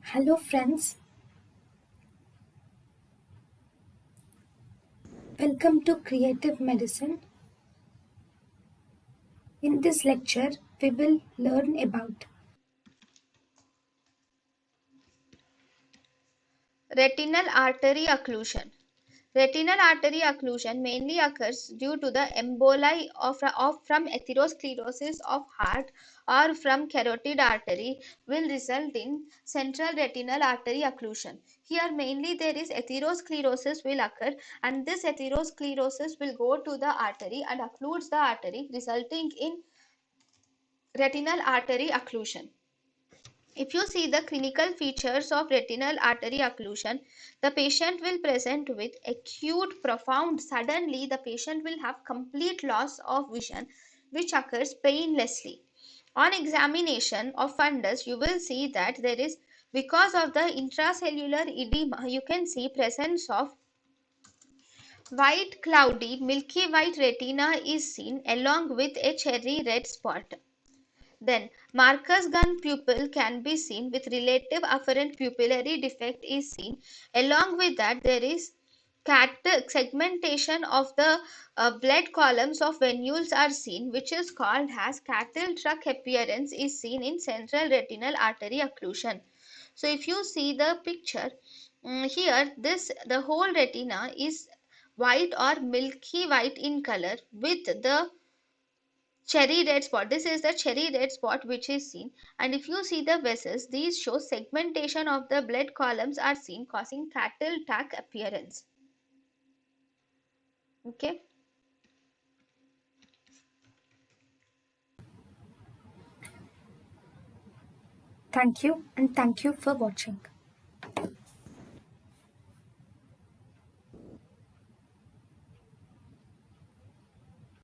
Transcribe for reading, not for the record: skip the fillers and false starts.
Hello friends, welcome to Creative Medicine. In this lecture, we will learn about Retinal artery occlusion. Retinal artery occlusion mainly occurs due to the emboli from atherosclerosis of heart or from carotid artery will result in central retinal artery occlusion. Here mainly there is atherosclerosis will occur, and this atherosclerosis will go to the artery and occludes the artery, resulting in retinal artery occlusion. If you see the clinical features of retinal artery occlusion, the patient will present with acute, profound, suddenly the patient will have complete loss of vision which occurs painlessly. On examination of fundus, you will see that there is, because of the intracellular edema, you can see presence of white cloudy milky white retina is seen along with a cherry red spot. Then Marcus gun pupil can be seen with relative afferent pupillary defect is seen. Along with that, there is segmentation of the blood columns of venules are seen, which is called as cattle truck appearance is seen in central retinal artery occlusion. So if you see the picture, here this the whole retina is white or milky white in color with the cherry red spot. This is the cherry red spot which is seen, and if you see the vessels, these show segmentation of the blood columns are seen, causing cattle tack appearance. Okay. thank you and thank you for watching.